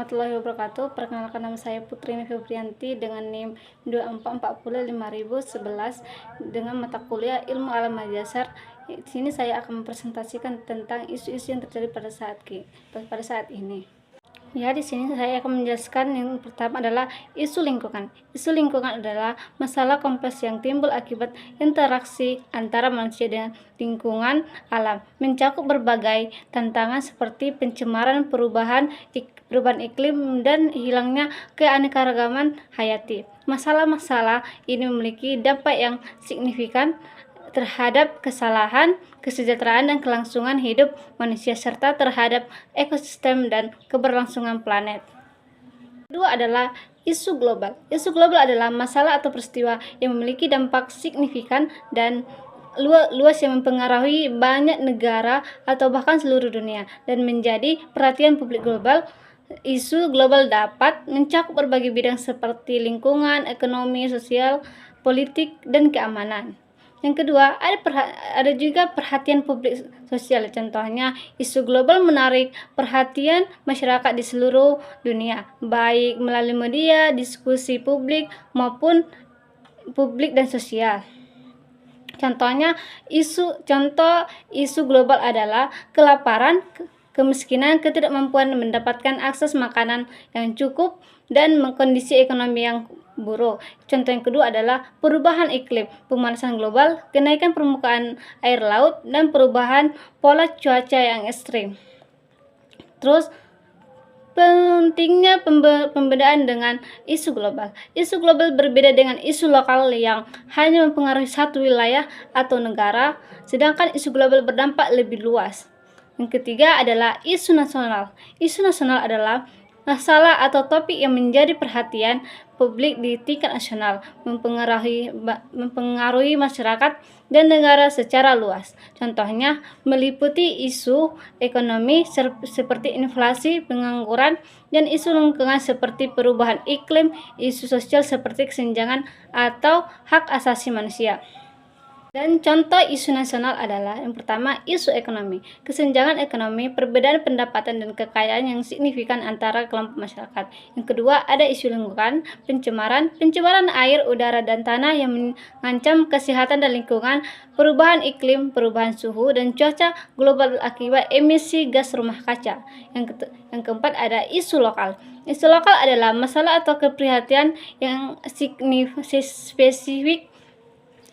warahmatullahi wabarakatuh. Perkenalkan, nama saya Putri Febrianti dengan NIM 2445011 dengan mata kuliah Ilmu Alam Dasar. Di sini saya akan mempresentasikan tentang isu-isu yang terjadi pada saat ini. Ya, di sini saya akan menjelaskan. Yang pertama adalah isu lingkungan. Isu lingkungan adalah masalah kompleks yang timbul akibat interaksi antara manusia dan lingkungan alam, mencakup berbagai tantangan seperti pencemaran, perubahan iklim, dan hilangnya keanekaragaman hayati. Masalah-masalah ini memiliki dampak yang signifikan terhadap kesejahteraan dan kelangsungan hidup manusia serta terhadap ekosistem dan keberlangsungan planet. Kedua adalah isu global. Isu global adalah masalah atau peristiwa yang memiliki dampak signifikan dan luas yang mempengaruhi banyak negara atau bahkan seluruh dunia dan menjadi perhatian publik global. Isu global dapat mencakup berbagai bidang seperti lingkungan, ekonomi, sosial, politik, dan keamanan. Yang kedua, ada juga perhatian publik sosial. Contohnya, isu global menarik perhatian masyarakat di seluruh dunia, baik melalui media, diskusi publik, maupun publik dan sosial. Contohnya, isu global adalah kelaparan, kemiskinan, ketidakmampuan mendapatkan akses makanan yang cukup, dan kondisi ekonomi yang buruk. Contoh yang kedua adalah perubahan iklim, pemanasan global, kenaikan permukaan air laut, dan perubahan pola cuaca yang ekstrim. Terus, pentingnya pembedaan dengan isu global. Isu global berbeda dengan isu lokal yang hanya mempengaruhi satu wilayah atau negara, sedangkan isu global berdampak lebih luas. Yang ketiga adalah isu nasional. Isu nasional adalah masalah atau topik yang menjadi perhatian publik di tingkat nasional, mempengaruhi masyarakat dan negara secara luas. Contohnya meliputi isu ekonomi seperti inflasi, pengangguran, dan isu lingkungan seperti perubahan iklim, isu sosial seperti kesenjangan atau hak asasi manusia. Dan contoh isu nasional adalah yang pertama, isu ekonomi. Kesenjangan ekonomi, perbedaan pendapatan dan kekayaan yang signifikan antara kelompok masyarakat. Yang kedua, ada isu lingkungan, pencemaran air, udara, dan tanah yang mengancam kesehatan dan lingkungan, perubahan iklim, perubahan suhu dan cuaca global akibat emisi gas rumah kaca. Yang keempat, ada isu lokal. Isu lokal adalah masalah atau keprihatinan yang spesifik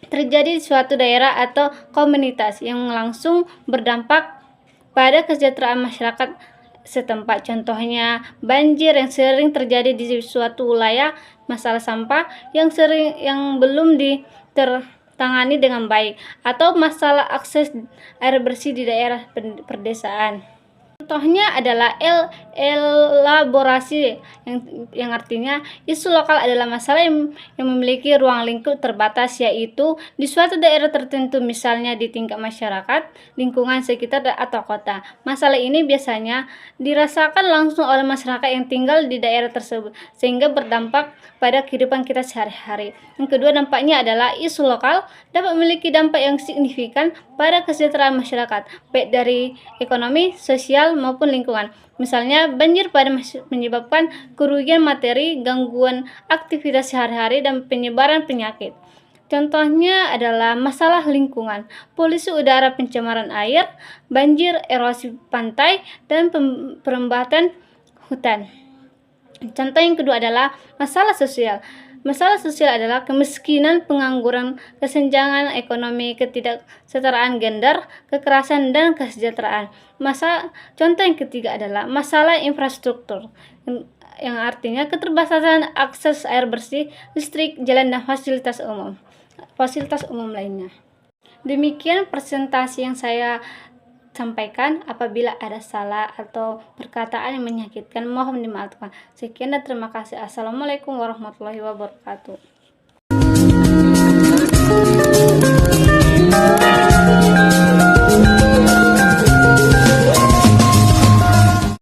terjadi di suatu daerah atau komunitas yang langsung berdampak pada kesejahteraan masyarakat setempat. Contohnya banjir yang sering terjadi di suatu wilayah, masalah sampah yang belum tertangani dengan baik, atau masalah akses air bersih di daerah perdesaan. Contohnya adalah elaborasi yang artinya isu lokal adalah masalah yang memiliki ruang lingkup terbatas, yaitu di suatu daerah tertentu, misalnya di tingkat masyarakat, lingkungan sekitar, atau kota. Masalah ini biasanya dirasakan langsung oleh masyarakat yang tinggal di daerah tersebut, sehingga berdampak pada kehidupan kita sehari-hari. Yang kedua, dampaknya adalah isu lokal dapat memiliki dampak yang signifikan pada kesejahteraan masyarakat, baik dari ekonomi, sosial, maupun lingkungan. Misalnya, banjir menyebabkan kerugian materi, gangguan aktivitas sehari-hari, dan penyebaran penyakit. Contohnya adalah masalah lingkungan, polusi udara, pencemaran air, banjir, erosi pantai, dan perembatan hutan. Contoh yang kedua adalah masalah sosial. Masalah sosial adalah kemiskinan, pengangguran, kesenjangan ekonomi, ketidaksetaraan gender, kekerasan, dan kesejahteraan. Contoh yang ketiga adalah masalah infrastruktur, yang artinya keterbatasan akses air bersih, listrik, jalan, dan fasilitas umum lainnya. Demikian presentasi yang saya sampaikan. Apabila ada salah atau perkataan yang menyakitkan, mohon dimaafkan. Sekian dan terima kasih. Assalamualaikum warahmatullahi wabarakatuh.